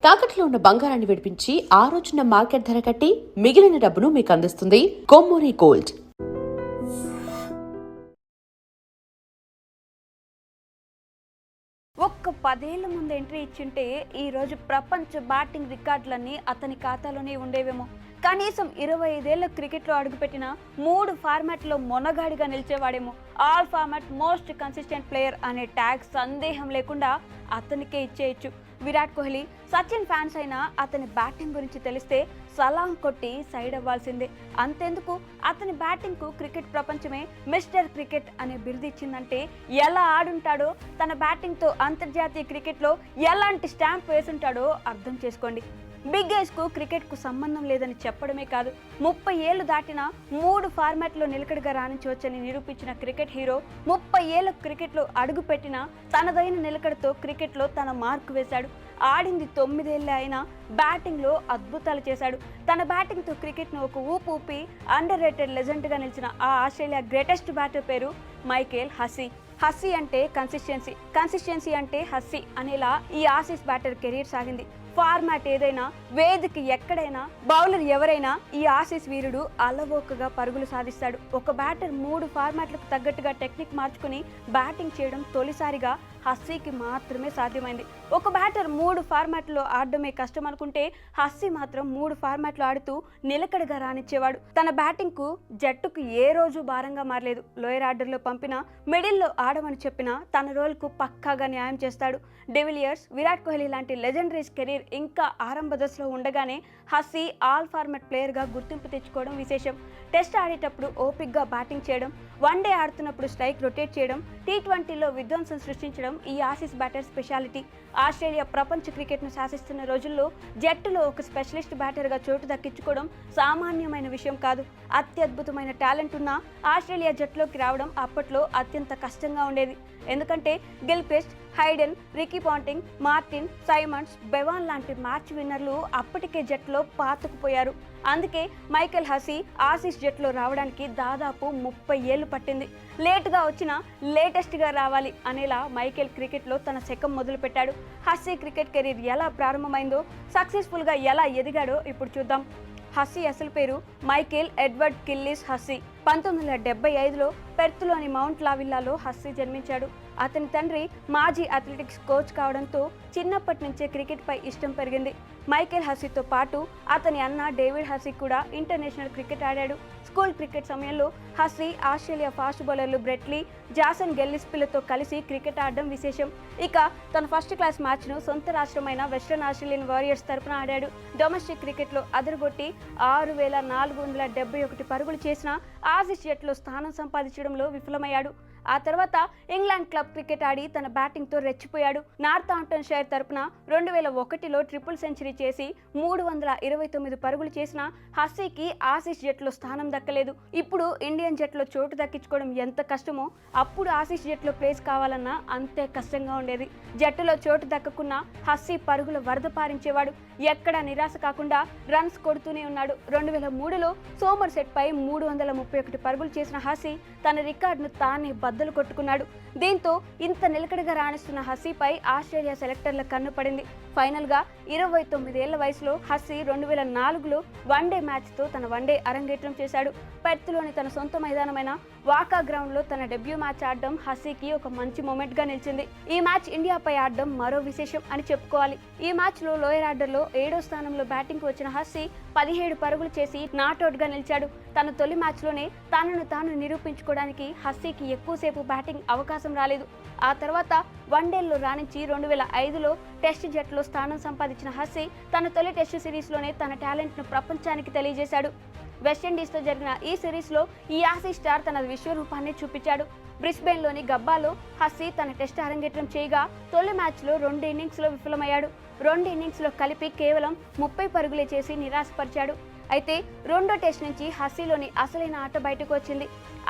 తాకట్లో ఉన్న బంగారాన్ని విడిపించి ఆ రోజున మార్కెట్ ధర కట్టి మిగిలిన డబ్బును మీకు అందిస్తుంది కొమ్మూరి గోల్డ్. ఒక్క 10 ఏళ్ల ముందు ఎంట్రీ ఇచ్చింటే ఈరోజు ప్రపంచ బ్యాటింగ్ రికార్డులన్నీ అతని ఖాతాలోనే ఉండేవేమో. కనీసం 25 ఏళ్ల క్రికెట్లో అడుగుపెట్టిన 3 ఫార్మాట్లో మొనగాడిగా నిలిచేవాడేమో. All format most consistent player అనే ట్యాగ్ సందేహం లేకుండా అతనికే ఇచ్చేయచ్చు. విరాట్ కోహ్లీ, సచిన్ ఫ్యాన్స్ అయినా అతని బ్యాటింగ్ గురించి తెలిస్తే సలాం కొట్టి సైడ్ అవ్వాల్సిందే. అంతెందుకు, అతని బ్యాటింగ్కు క్రికెట్ ప్రపంచమే మిస్టర్ క్రికెట్ అనే బిరుదు ఇచ్చిందంటే ఎలా ఆడుంటాడో, తన బ్యాటింగ్తో అంతర్జాతీయ క్రికెట్లో ఎలాంటి స్టాంప్ వేసుంటాడో అర్థం చేసుకోండి. బిగ్ ఏజ్కు క్రికెట్కు సంబంధం లేదని చెప్పడమే కాదు, 30 ఏళ్లు దాటిన 3 ఫార్మాట్లో నిలకడగా రాణించవచ్చని నిరూపించిన క్రికెట్ హీరో 30 ఏళ్ల క్రికెట్లో అడుగుపెట్టిన తనదైన నిలకడతో క్రికెట్లో తన మార్కు వేశాడు. ఆడింది 9 ఏళ్లే అయినా బ్యాటింగ్లో అద్భుతాలు చేశాడు. తన బ్యాటింగ్తో క్రికెట్ను ఒక ఊపు ఊపి అండర్ రేటెడ్ లెజెండ్గా నిలిచిన ఆ ఆస్ట్రేలియా గ్రేటెస్ట్ బ్యాటర్ పేరు మైకేల్ హస్సీ. హస్సీ అంటే కన్సిస్టెన్సీ, కన్సిస్టెన్సీ అంటే హస్సీ అనేలా ఈ ఆసీస్ బ్యాటర్ కెరీర్ సాగింది. ఫార్మాట్ ఏదైనా, వేదిక ఎక్కడైనా, బౌలర్ ఎవరైనా ఈ ఆసీస్ వీరుడు అలవోకగా పరుగులు సాధిస్తాడు. ఒక బ్యాటర్ 3 ఫార్మాట్లకు తగ్గట్టుగా టెక్నిక్ మార్చుకుని బ్యాటింగ్ చేయడం తొలిసారిగా హస్సీకి మాత్రమే సాధ్యమైంది. ఒక బ్యాటర్ 3 ఫార్మాట్లో ఆడడమే కష్టం అనుకుంటే హస్సీ మాత్రం 3 ఫార్మాట్లో ఆడుతూ నిలకడగా రానిచ్చేవాడు. తన బ్యాటింగ్కు జట్టుకు ఏ రోజు భారంగా మారలేదు. లోయర్ ఆర్డర్లో పంపిన మిడిల్లో ఆడమని చెప్పినా తన రోల్కు పక్కాగా న్యాయం చేస్తాడు. డివిలియర్స్, విరాట్ కోహ్లీ లాంటి లెజెండరీస్ కెరీర్ ఇంకా ఆరంభ దశలో ఉండగానే హస్సీ ఆల్ ఫార్మాట్ ప్లేయర్గా గుర్తింపు తెచ్చుకోవడం విశేషం. టెస్ట్ ఆడేటప్పుడు ఓపిక్గా బ్యాటింగ్ చేయడం, వన్డే ఆడుతున్నప్పుడు స్ట్రైక్ రొటేట్ చేయడం, T20లో విధ్వంసం సృష్టించడం ఈ ఆసీస్ బ్యాటర్ స్పెషాలిటీ. ఆస్ట్రేలియా ప్రపంచ క్రికెట్ను శాసిస్తున్న రోజుల్లో జట్టులో ఒక స్పెషలిస్ట్ బ్యాటర్గా చోటు దక్కించుకోవడం సామాన్యమైన విషయం కాదు. అత్యద్భుతమైన టాలెంట్ ఉన్న ఆస్ట్రేలియా జట్టులోకి రావడం అప్పట్లో అత్యంత కష్టంగా ఉండేది. ఎందుకంటే Gilchrist, Hayden, Ricky Ponting, Martin, Symonds, Bevan లాంటి మ్యాచ్ విన్నర్లు అప్పటికే జట్టులో పాతుకుపోయారు. అందుకే మైకేల్ హస్సీ ఆసీస్ జట్టులో రావడానికి దాదాపు 30 ఏళ్లు పట్టింది. లేటుగా వచ్చినా లేటెస్ట్గా రావాలి అనేలా మైకేల్ క్రికెట్లో తన శకం మొదలుపెట్టాడు. హస్సీ క్రికెట్ కెరీర్ ఎలా ప్రారంభమైందో, సక్సెస్ఫుల్గా ఎలా ఎదిగాడో ఇప్పుడు చూద్దాం. హస్సీ అసలు పేరు మైకేల్ ఎడ్వర్డ్ కిల్లిస్ హస్సీ. 1975లో పెర్త్లోని మౌంట్ లావిల్లాలో హస్సీ జన్మించాడు. అతని తండ్రి మాజీ అథ్లెటిక్స్ కోచ్ కావడంతో చిన్నప్పటి నుంచే క్రికెట్పై ఇష్టం పెరిగింది. మైకేల్ హస్సీతో పాటు అతని అన్న డేవిడ్ హస్సీ కూడా ఇంటర్నేషనల్ క్రికెట్ ఆడాడు. స్కూల్ క్రికెట్ సమయంలో హస్సీ ఆస్ట్రేలియా ఫాస్ట్ బౌలర్లు బ్రెట్లీ, జాసన్ గెల్లిస్పీలతో కలిసి క్రికెట్ ఆడడం విశేషం. ఇక తన ఫస్ట్ క్లాస్ మ్యాచ్ను సొంత రాష్ట్రమైన వెస్ట్రన్ ఆస్ట్రేలియన్ వారియర్స్ తరపున ఆడాడు. డొమెస్టిక్ క్రికెట్లో అదరగొట్టి 6471 పరుగులు చేసిన ఆసీస్ జట్టులో స్థానం సంపాదించడంలో విఫలమయ్యాడు. ఆ తర్వాత ఇంగ్లాండ్ క్లబ్ క్రికెట్ ఆడి తన బ్యాటింగ్తో రెచ్చిపోయాడు. నార్థాంప్టన్ షైర్ తరపున 2001లో ట్రిపుల్ సెంచరీ చేసి 329 పరుగులు చేసిన హస్సీకి ఆసీస్ జట్టులో స్థానం దక్కలేదు. ఇప్పుడు ఇండియన్ జట్టులో చోటు దక్కించుకోవడం ఎంత కష్టమో అప్పుడు ఆసీస్ జట్టులో ప్లేస్ కావాలన్నా అంతే కష్టంగా ఉండేది. జట్టులో చోటు దక్కకున్న హస్సీ పరుగుల వరద పారించేవాడు. ఎక్కడా నిరాశ కాకుండా రన్స్ కొడుతూనే ఉన్నాడు. 2003లో సోమర్ సెట్పై 331 పరుగులు చేసిన హస్సీ తన రికార్డును తానే బద్దలు కొట్టుకున్నాడు. దీంతో ఇంత నిలకడగా రాణిస్తున్న హస్సీపై ఆస్ట్రేలియా సెలెక్టర్ల కన్ను పడింది. ఫైనల్గా 29 ఏళ్ల వయసులో హస్సీ 2004లో వన్డే మ్యాచ్తో తన వన్డే అరంగేట్రం చేశాడు. పెర్త్లోని తన సొంత మైదానమైన వాకా గ్రౌండ్లో తన డెబ్యూ మ్యాచ్ ఆడడం హస్సీకి ఒక మంచి మూమెంట్గా నిలిచింది. ఈ మ్యాచ్ ఇండియాపై ఆడడం మరో విశేషం అని చెప్పుకోవాలి. ఈ మ్యాచ్లో లోయర్ ఆర్డర్లో 7వ స్థానంలో బ్యాటింగ్కు వచ్చిన హస్సీ 17 పరుగులు చేసి నాట్అవుట్గా నిలిచాడు. తన తొలి మ్యాచ్లోనే తనను తాను నిరూపించుకోవడానికి హస్సీకి ఎక్కువసేపు బ్యాటింగ్ అవకాశం రాలేదు. ఆ తర్వాత వన్డేల్లో రాణించి 2005లో టెస్ట్ జట్టులో స్థానం సంపాదించిన హస్సీ తన తొలి టెస్ట్ సిరీస్లోనే తన టాలెంట్ను ప్రపంచానికి తెలియజేశాడు. వెస్టిండీస్తో జరిగిన ఈ సిరీస్లో ఈ ఆసీ స్టార్ తన విశ్వరూపాన్ని చూపించాడు. బ్రిస్బేన్లోని గబ్బాలో హస్సీ తన టెస్ట్ అరంగేట్రం చేయగా తొలి మ్యాచ్లో 2 ఇన్నింగ్స్లో విఫలమయ్యాడు. 2 ఇన్నింగ్స్లో కలిపి కేవలం 30 పరుగులే చేసి నిరాశపరిచాడు. అయితే రెండో టెస్ట్ నుంచి హస్సీలోని అసలైన ఆట బయటకు వచ్చింది.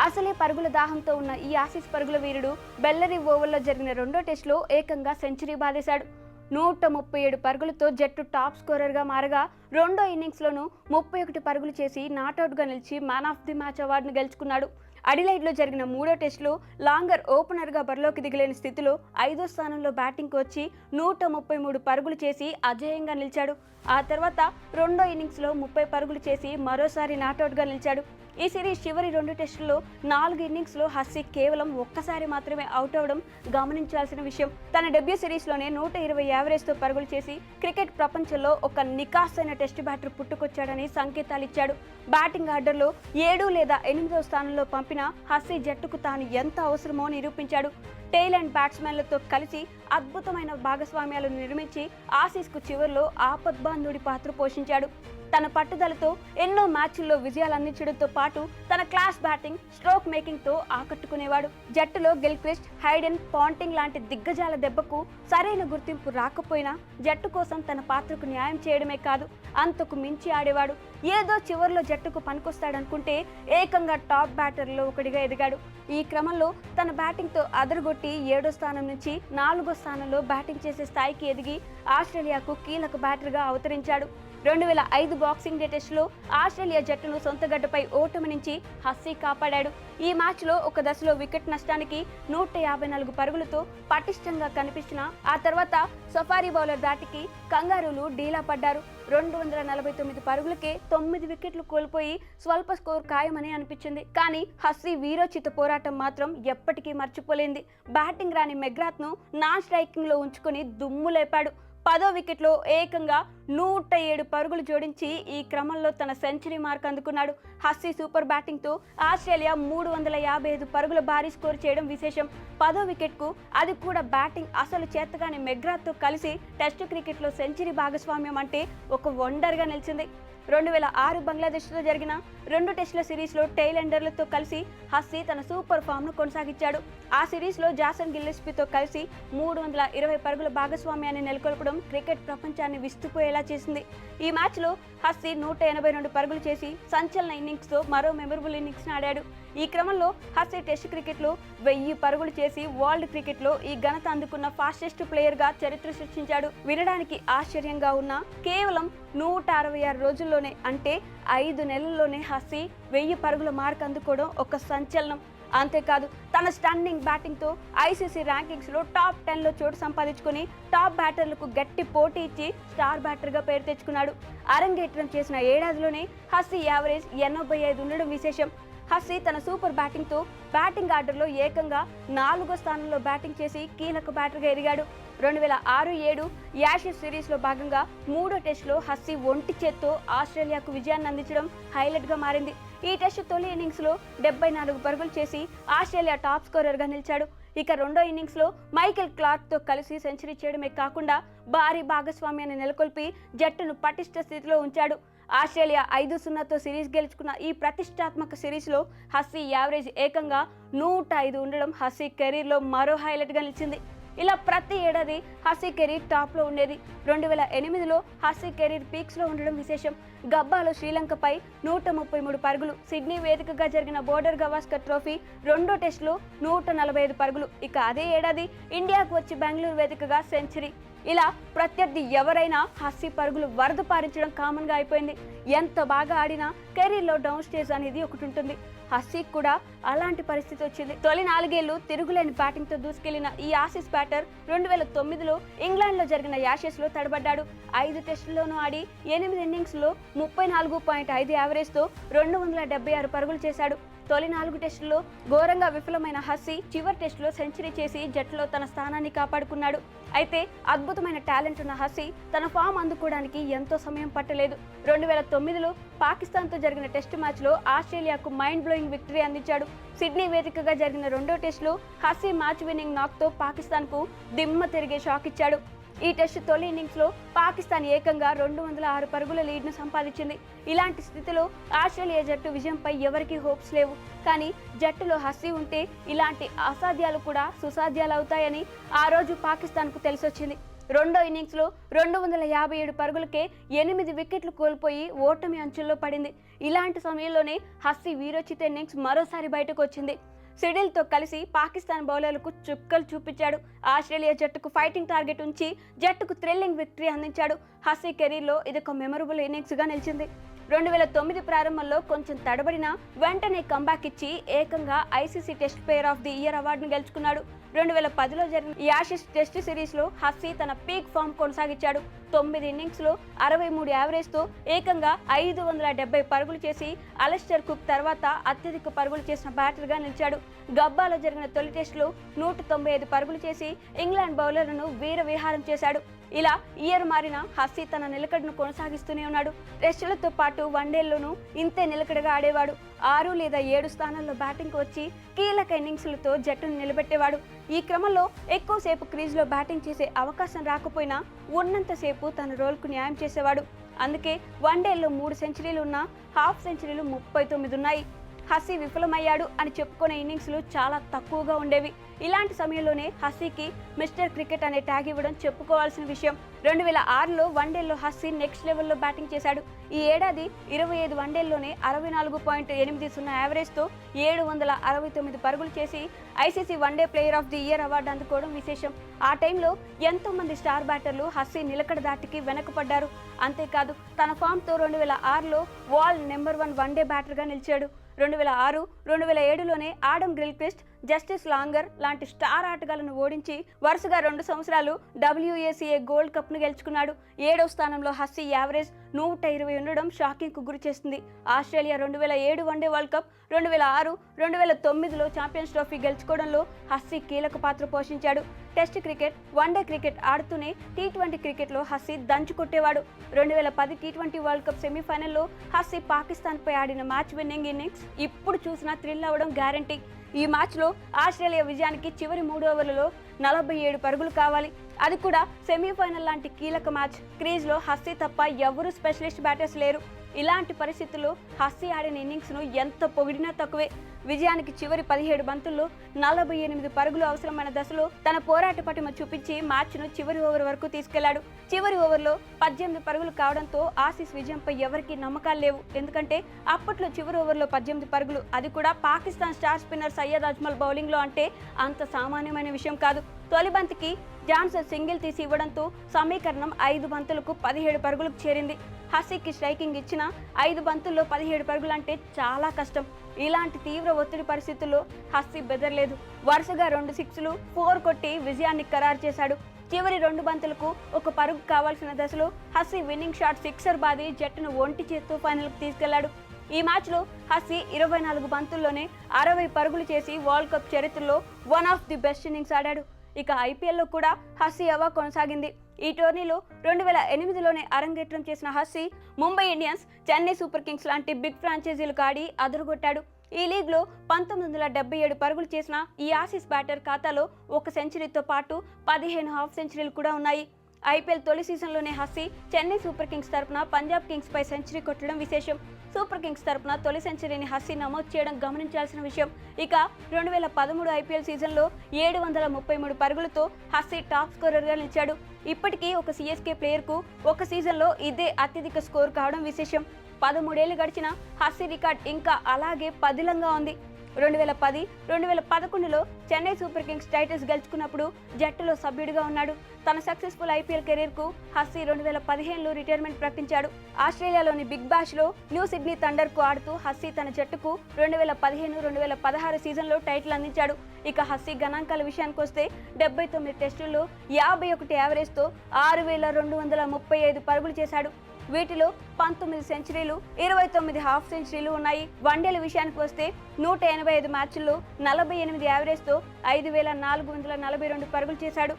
అసలే పరుగుల దాహంతో ఉన్న ఈ ఆసీస్ పరుగుల వీరుడు బెల్లరీ ఓవర్లో జరిగిన రెండో టెస్టులో ఏకంగా సెంచరీ బాదేశాడు. 137 పరుగులతో జట్టు టాప్ స్కోరర్గా మారగా రెండో ఇన్నింగ్స్లోనూ 31 పరుగులు చేసి నాట్అవుట్గా నిలిచి మ్యాన్ ఆఫ్ ది మ్యాచ్ అవార్డును గెలుచుకున్నాడు. అడిలైడ్లో జరిగిన 3వ టెస్టులో లాంగర్ ఓపెనర్గా బరిలోకి దిగలేని స్థితిలో 5వ స్థానంలో బ్యాటింగ్కి వచ్చి 133 పరుగులు చేసి అజేయంగా నిలిచాడు. ఆ తర్వాత రెండో ఇన్నింగ్స్లో 30 పరుగులు చేసి మరోసారి నాటౌట్గా నిలిచాడు. ఈ సిరీస్ చివరి 2 టెస్టుల్లో 4 ఇన్నింగ్స్లో హస్సీ కేవలం ఒక్కసారి మాత్రమే అవుట్ అవడం గమనించాల్సిన విషయం. తన డెబ్యూ సిరీస్లోనే 120 యావరేజ్తో పరుగులు చేసి క్రికెట్ ప్రపంచంలో ఒక నికాసైన టెస్టు బ్యాటర్ పుట్టుకొచ్చాడని సంకేతాలిచ్చాడు. బ్యాటింగ్ ఆర్డర్లో 7 లేదా 8వ స్థానంలో పంపిన హస్సీ జట్టుకు తాను ఎంత అవసరమో నిరూపించాడు. టెయిల్ అండ్ బ్యాట్స్మెన్లతో కలిసి అద్భుతమైన భాగస్వామ్యాలను నిర్మించి ఆసీస్కు చివరిలో ఆపద్బాంధుడి పాత్ర పోషించాడు. తన పట్టుదలతో ఎన్నో మ్యాచ్ల్లో విజయాలు అందించడంతో పాటు తన క్లాస్ బ్యాటింగ్, స్ట్రోక్ మేకింగ్తో ఆకట్టుకునేవాడు. జట్టులో గిల్క్రిస్ట్, హైడెన్, పాంటింగ్ లాంటి దిగ్గజాల దెబ్బకు సరైన గుర్తింపు రాకపోయినా జట్టు కోసం తన పాత్రకు న్యాయం చేయడమే కాదు, అంతకు మించి ఆడేవాడు. ఏదో చివరిలో జట్టుకు పనికొస్తాడనుకుంటే ఏకంగా టాప్ బ్యాటర్లో ఒకటిగా ఎదిగాడు. ఈ క్రమంలో తన బ్యాటింగ్తో అదరగొట్టి 7వ స్థానం నుంచి 4వ స్థానంలో బ్యాటింగ్ చేసే స్థాయికి ఎదిగి ఆస్ట్రేలియాకు కీలక బ్యాటర్గా అవతరించాడు. 2005 బాక్సింగ్ డే టెస్టులో ఆస్ట్రేలియా జట్టును సొంత గడ్డపై ఓటమి నుంచి హస్సీ కాపాడాడు. ఈ మ్యాచ్లో ఒక దశలో వికెట్ నష్టానికి 154 పరుగులతో పటిష్టంగా కనిపించిన ఆ తర్వాత సఫారీ బౌలర్ దాటికి కంగారూలు డీలా పడ్డారు. 249 పరుగులకే 9 వికెట్లు కోల్పోయి స్వల్ప స్కోర్ ఖాయమని అనిపించింది. కానీ హస్సీ వీరోచిత పోరాటం మాత్రం ఎప్పటికీ మర్చిపోలేంది. బ్యాటింగ్ రాని మెగ్రాత్ను నాన్ స్ట్రైకింగ్లో ఉంచుకొని దుమ్ము లేపాడు. 10వ వికెట్లో ఏకంగా 107 పరుగులు జోడించి ఈ క్రమంలో తన సెంచరీ మార్క్ అందుకున్నాడు. హస్సీ సూపర్ బ్యాటింగ్తో ఆస్ట్రేలియా 355 పరుగుల భారీ స్కోర్ చేయడం విశేషం. 10వ వికెట్కు అది కూడా బ్యాటింగ్ అసలు చేతగాని మెగ్రాత్తో కలిసి టెస్టు క్రికెట్లో సెంచరీ భాగస్వామ్యం అంటే ఒక వండర్గా నిలిచింది. 2006 బంగ్లాదేశ్లో జరిగిన 2 టెస్టుల సిరీస్లో టెయిల్ ఎండర్లతో కలిసి హస్సీ తన సూపర్ ఫామ్ను కొనసాగించాడు. ఆ సిరీస్లో జాసన్ గిల్లెస్పీతో కలిసి 320 పరుగుల భాగస్వామ్యాన్ని నెలకొల్పడం క్రికెట్ ప్రపంచాన్ని విస్తుపోయేలా చేసింది. ఈ మ్యాచ్లో హస్సీ 182 పరుగులు చేసి సంచలన ఇన్నింగ్స్తో మరో మెమరబుల్ ఇన్నింగ్స్ని ఆడాడు. ఈ క్రమంలో హస్సీ టెస్ట్ క్రికెట్లో 1000 పరుగులు చేసి వరల్డ్ క్రికెట్లో ఈ ఘనత అందుకున్న ఫాస్టెస్ట్ ప్లేయర్గా చరిత్ర సృష్టించాడు. వినడానికి ఆశ్చర్యంగా ఉన్న కేవలం 166 రోజుల్లోనే అంటే 5 నెలల్లోనే హస్సీ 1000 పరుగుల మార్క్ అందుకోవడం ఒక సంచలనం. అంతేకాదు తన స్టన్నింగ్ బ్యాటింగ్తో ఐసీసీ ర్యాంకింగ్స్లో టాప్ 10లో చోటు సంపాదించుకుని టాప్ బ్యాటర్లకు గట్టి పోటీ ఇచ్చి స్టార్ బ్యాటర్గా పేరు తెచ్చుకున్నాడు. అరంగేట్రం చేసిన ఏడాదిలోనే హస్సీ యావరేజ్ 85 ఉండడం విశేషం. హస్సీ తన సూపర్ బ్యాటింగ్తో బ్యాటింగ్ ఆర్డర్లో ఏకంగా 4వ స్థానంలో బ్యాటింగ్ చేసి కీలక బ్యాటర్గా ఎదిగాడు. 2006-7 యాషెస్ సిరీస్లో భాగంగా 3వ టెస్టులో హస్సీ ఒంటి చేత్తో ఆస్ట్రేలియాకు విజయాన్ని అందించడం హైలైట్గా మారింది. ఈ టెస్టు తొలి ఇన్నింగ్స్లో 74 పరుగులు చేసి ఆస్ట్రేలియా టాప్ స్కోరర్గా నిలిచాడు. ఇక రెండో ఇన్నింగ్స్లో మైకెల్ క్లార్క్తో కలిసి సెంచరీ చేయడమే కాకుండా భారీ భాగస్వామ్యాన్ని నెలకొల్పి జట్టును పటిష్ట స్థితిలో ఉంచాడు. ఆస్ట్రేలియా 5-0తో సిరీస్ గెలుచుకున్న ఈ ప్రతిష్టాత్మక సిరీస్లో హస్సీ యావరేజ్ ఏకంగా 105 ఉండడం హస్సీ కెరీర్లో మరో హైలైట్గా నిలిచింది. ఇలా ప్రతి ఏడాది హస్సీ కెరీర్ టాప్లో ఉండేది. 2008లో హస్సీ కెరీర్ పీక్స్లో ఉండడం విశేషం. గబ్బాలో శ్రీలంకపై 133 పరుగులు, సిడ్నీ వేదికగా జరిగిన బోర్డర్ గవాస్కర్ ట్రోఫీ 2వ టెస్టులో 145 పరుగులు, ఇక అదే ఏడాది ఇండియాకు వచ్చి బెంగళూరు వేదికగా సెంచరీ. ఇలా ప్రత్యర్థి ఎవరైనా హస్సీ పరుగులు వరద పారించడం కామన్గా అయిపోయింది. ఎంత బాగా ఆడినా కెరీర్లో డౌన్ స్టేజ్ అనేది ఒకటి ఉంటుంది. హస్సీకి కూడా అలాంటి పరిస్థితి వచ్చింది. తొలి 4 ఏళ్లు తిరుగులేని బ్యాటింగ్తో దూసుకెళ్లిన ఈ ఆసీస్ బ్యాటర్ 2009లో ఇంగ్లాండ్లో జరిగిన యాషెస్లో తడబడ్డాడు. 5 టెస్టుల్లోనూ ఆడి 8 ఇన్నింగ్స్లో 34.5 యావరేజ్తో 276 పరుగులు చేశాడు. తొలి 4 టెస్టుల్లో ఘోరంగా విఫలమైన హస్సీ చివరి టెస్టులో సెంచరీ చేసి జట్టులో తన స్థానాన్ని కాపాడుకున్నాడు. అయితే అద్భుతమైన టాలెంట్ ఉన్న హస్సీ తన ఫామ్ అందుకోవడానికి ఎంతో సమయం పట్టలేదు. 2009లో పాకిస్తాన్తో జరిగిన టెస్టు మ్యాచ్లో ఆస్ట్రేలియాకు మైండ్ బ్లోయింగ్ విక్టరీ అందించాడు. సిడ్నీ వేదికగా జరిగిన 2వ టెస్టులో హస్సీ మ్యాచ్ విన్నింగ్ నాక్తో పాకిస్తాన్కు దిమ్మ తిరిగే షాక్ ఇచ్చాడు. ఈ టెస్టు తొలి ఇన్నింగ్స్లో పాకిస్తాన్ ఏకంగా 206 పరుగుల లీడ్ను సంపాదించింది. ఇలాంటి స్థితిలో ఆస్ట్రేలియా జట్టు విజయంపై ఎవరికీ హోప్స్ లేవు. కానీ జట్టులో హస్సీ ఉంటే ఇలాంటి అసాధ్యాలు కూడా సుసాధ్యాలు అవుతాయని ఆ రోజు పాకిస్తాన్కు తెలిసొచ్చింది. రెండో ఇన్నింగ్స్లో 257 పరుగులకే 8 వికెట్లు కోల్పోయి ఓటమి అంచుల్లో పడింది. ఇలాంటి సమయంలోనే హస్సీ వీరోచిత ఇన్నింగ్స్ మరోసారి బయటకు వచ్చింది. సిడిల్తో కలిసి పాకిస్తాన్ బౌలర్లకు చుక్కలు చూపించాడు. ఆస్ట్రేలియా జట్టుకు ఫైటింగ్ టార్గెట్ ఉంచి జట్టుకు థ్రిల్లింగ్ విక్టరీ అందించాడు. హస్సీ కెరీర్లో ఇదొక మెమరబుల్ ఇన్నింగ్స్గా నిలిచింది. 2009 ప్రారంభంలో కొంచెం తడబడిన వెంటనే కంబ్యాక్ ఇచ్చి ఏకంగా ICC test player of the year అవార్డును గెలుచుకున్నాడు. 2010లో జరిగిన యాషెస్ టెస్ట్ సిరీస్ లో హస్సీ తన పీక్ ఫామ్ కొనసాగించాడు. 9 ఇన్నింగ్స్ లో 63 యావరేజ్ తో ఏకంగా 570 పరుగులు చేసి అలెస్టర్ కుక్ తర్వాత అత్యధిక పరుగులు చేసిన బ్యాటర్ గా నిలిచాడు. గబ్బాలో జరిగిన తొలి టెస్టులో 195 పరుగులు చేసి ఇంగ్లాండ్ బౌలర్లను వీర విహారం చేశాడు. ఇలా ఇయర్ మారిన హస్సీ తన నిలకడను కొనసాగిస్తూనే ఉన్నాడు. టెస్టులతో పాటు వన్డేల్లోనూ ఇంతే నిలకడగా ఆడేవాడు. 6 లేదా 7 స్థానాల్లో బ్యాటింగ్ వచ్చి కీలక ఇన్నింగ్స్లతో జట్టును నిలబెట్టేవాడు. ఈ క్రమంలో ఎక్కువసేపు క్రీజ్లో బ్యాటింగ్ చేసే అవకాశం రాకపోయినా ఉన్నంతసేపు తన రోల్కు న్యాయం చేసేవాడు. అందుకే వన్డేల్లో 3 సెంచరీలు ఉన్న హాఫ్ సెంచరీలు 39 ఉన్నాయి. హస్సీ విఫలమయ్యాడు అని చెప్పుకునే ఇన్నింగ్స్లు చాలా తక్కువగా ఉండేవి. ఇలాంటి సమయంలోనే హస్సీకి మిస్టర్ క్రికెట్ అనే ట్యాగ్ ఇవ్వడం చెప్పుకోవాల్సిన విషయం. 2006లో వన్డేల్లో హస్సీ నెక్స్ట్ లెవెల్లో బ్యాటింగ్ చేశాడు. ఈ ఏడాది 25 వన్డేల్లోనే 64.80 యావరేజ్తో 769 పరుగులు చేసి ICC one day player of the year award అందుకోవడం విశేషం. ఆ టైంలో ఎంతో మంది స్టార్ బ్యాటర్లు హస్సీ నిలకడ దాటికి వెనకపడ్డారు. అంతేకాదు తన ఫామ్తో 2006లో వరల్డ్ నెంబర్ 1 వన్డే బ్యాటర్గా నిలిచాడు. 2006, 2007లోనే ఆడమ్ గిల్క్రిస్ట్, జస్టిస్ లాంగర్ లాంటి స్టార్ ఆటగాళ్లను ఓడించి వరుసగా 2 సంవత్సరాలు WACA గోల్డ్ కప్ను గెలుచుకున్నాడు. 7వ స్థానంలో హస్సీ యావరేజ్ 120 ఉండడం షాకింగ్ కు గురి చేస్తుంది. ఆస్ట్రేలియా 2007 వన్డే వరల్డ్ కప్, 2006, 2009లో ఛాంపియన్స్ ట్రోఫీ గెలుచుకోవడంలో హస్సీ కీలక పాత్ర పోషించాడు. టెస్ట్ క్రికెట్, వన్డే క్రికెట్ ఆడుతూనే T20 క్రికెట్లో హస్సీ దంచు కొట్టేవాడు. 2010 T20 వరల్డ్ కప్ సెమీఫైనల్లో హస్సీ పాకిస్తాన్పై ఆడిన మ్యాచ్ విన్నింగ్ ఇన్నింగ్స్ ఇప్పుడు చూసినా థ్రిల్ అవ్వడం గ్యారంటీ. ఈ మ్యాచ్లో ఆస్ట్రేలియా విజయానికి చివరి 3 ఓవర్లలో 47 పరుగులు కావాలి. అది కూడా సెమీఫైనల్ లాంటి కీలక మ్యాచ్. క్రీజ్లో హస్సీ తప్ప ఎవరూ స్పెషలిస్ట్ బ్యాటర్స్ లేరు. ఇలాంటి పరిస్థితుల్లో హస్సీ ఆడిన ఇన్నింగ్స్ను ఎంత పొగిడినా తక్కువే. విజయానికి చివరి 17 బంతుల్లో 48 పరుగులు అవసరమైన దశలో తన పోరాట పటిమ చూపించి మ్యాచ్ను చివరి ఓవర్ వరకు తీసుకెళ్లాడు. చివరి ఓవర్లో 18 పరుగులు కావడంతో ఆసీస్ విజయంపై ఎవరికీ నమ్మకాలు లేవు. ఎందుకంటే అప్పట్లో చివరి ఓవర్లో 18 పరుగులు, అది కూడా పాకిస్తాన్ స్టార్ స్పిన్నర్ సయ్యద్ అజ్మల్ బౌలింగ్లో అంటే అంత సామాన్యమైన విషయం కాదు. తొలి బంతికి జాన్సన్ సింగిల్ తీసి ఇవ్వడంతో సమీకరణం 5 బంతులకు 17 పరుగులకు చేరింది. హస్సీకి స్ట్రైకింగ్ ఇచ్చిన 5 బంతుల్లో 17 పరుగులు అంటే చాలా కష్టం. ఇలాంటి తీవ్ర ఒత్తిడి పరిస్థితుల్లో హస్సీ బెదరలేదు. వరుసగా 2 సిక్స్లు, 4 కొట్టి విజయాన్ని ఖరారు చేశాడు. చివరి 2 బంతులకు 1 పరుగు కావాల్సిన దశలో హస్సీ విన్నింగ్ షాట్ సిక్సర్ బాది జట్టును ఒంటి చేత్తో ఫైనల్కు తీసుకెళ్లాడు. ఈ మ్యాచ్లో హస్సీ 24 బంతుల్లోనే 60 పరుగులు చేసి వరల్డ్ కప్ చరిత్రలో one of the best innings ఆడాడు. ఇక ఐపీఎల్లో కూడా హస్సీ హవా కొనసాగింది. ఈ టోర్నీలో 2008లోనే అరంగేట్రం చేసిన Hussey Mumbai Indians, Chennai super Kings లాంటి బిగ్ ఫ్రాంచైజీలకు ఆడి అదరగొట్టాడు. ఈ లీగ్లో 1977 పరుగులు చేసిన ఈ ఆసీస్ బ్యాటర్ ఖాతాలో 1 సెంచరీతో పాటు 15 హాఫ్ సెంచరీలు కూడా ఉన్నాయి. ఐపీఎల్ తొలి సీజన్లోనే హస్సీ చెన్నై సూపర్ కింగ్స్ తరపున పంజాబ్ కింగ్స్ పై సెంచరీ కొట్టడం విశేషం. సూపర్ కింగ్స్ తరపున తొలి సెంచరీని హస్సీ నమోదు చేయడం గమనించాల్సిన విషయం. ఇక 2013 ఐపీఎల్ సీజన్లో 733 పరుగులతో హస్సీ టాప్ స్కోరర్గా నిలిచాడు. ఇప్పటికీ ఒక సిఎస్కే ప్లేయర్కు ఒక సీజన్లో ఇదే అత్యధిక స్కోర్ కావడం విశేషం. 13 ఏళ్లు గడిచిన హస్సీ రికార్డ్ ఇంకా అలాగే పదిలంగా ఉంది. 2010, 2011లో చెన్నై సూపర్ కింగ్స్ టైటిల్స్ గెలుచుకున్నప్పుడు జట్టులో సభ్యుడిగా ఉన్నాడు. తన సక్సెస్ఫుల్ ఐపీఎల్ కెరీర్కు హస్సీ 2015లో రిటైర్మెంట్ ప్రకటించాడు. ఆస్ట్రేలియాలోని బిగ్ బ్యాష్లో న్యూ సిడ్నీ థండర్కు ఆడుతూ హస్సీ తన జట్టుకు 2015, 2016 సీజన్లో టైటిల్ అందించాడు. ఇక హస్సీ గణాంకాల విషయానికి వస్తే 79 టెస్టుల్లో 51 యావరేజ్తో 6235 పరుగులు చేశాడు. వీటిలో 19 సెంచరీలు, 29 హాఫ్ సెంచరీలు ఉన్నాయి. వన్డేల విషయానికి వస్తే 185 మ్యాచ్ల్లో 48 యావరేజ్తో 5442 పరుగులు చేశాడు.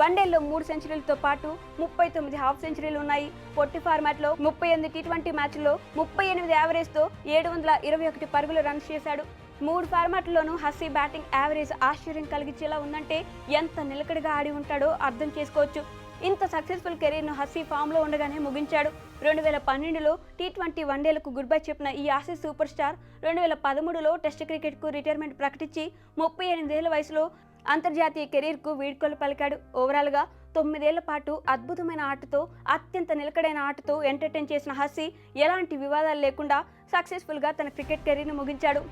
వన్డేల్లో 3 సెంచరీలతో పాటు 39 హాఫ్ సెంచరీలు ఉన్నాయి. పొట్టి ఫార్మాట్లో 38 T20 మ్యాచ్ల్లో 38 యావరేజ్తో 721 పరుగులు రన్స్ చేశాడు. 3 ఫార్మాట్లలోనూ హస్సీ బ్యాటింగ్ యావరేజ్ ఆశ్చర్యం కలిగించేలా ఉందంటే ఎంత నిలకడగా ఆడి ఉంటాడో అర్థం చేసుకోవచ్చు. ఇంత సక్సెస్ఫుల్ కెరీర్ను హస్సీ ఫామ్లో ఉండగానే ముగించాడు. 2012లో T20 వన్డేలకు గుడ్ బై చెప్పిన ఈ ఆసీస్ సూపర్ స్టార్ 2013లో టెస్ట్ క్రికెట్కు రిటైర్మెంట్ ప్రకటించి 38 ఏళ్ల వయసులో అంతర్జాతీయ కెరీర్కు వీడ్కోలు పలికాడు. ఓవరాల్గా 9 ఏళ్ల పాటు అద్భుతమైన ఆటతో, అత్యంత నిలకడైన ఆటతో ఎంటర్టైన్ చేసిన హస్సీ ఎలాంటి వివాదాలు లేకుండా సక్సెస్ఫుల్గా తన క్రికెట్ కెరీర్ను ముగించాడు.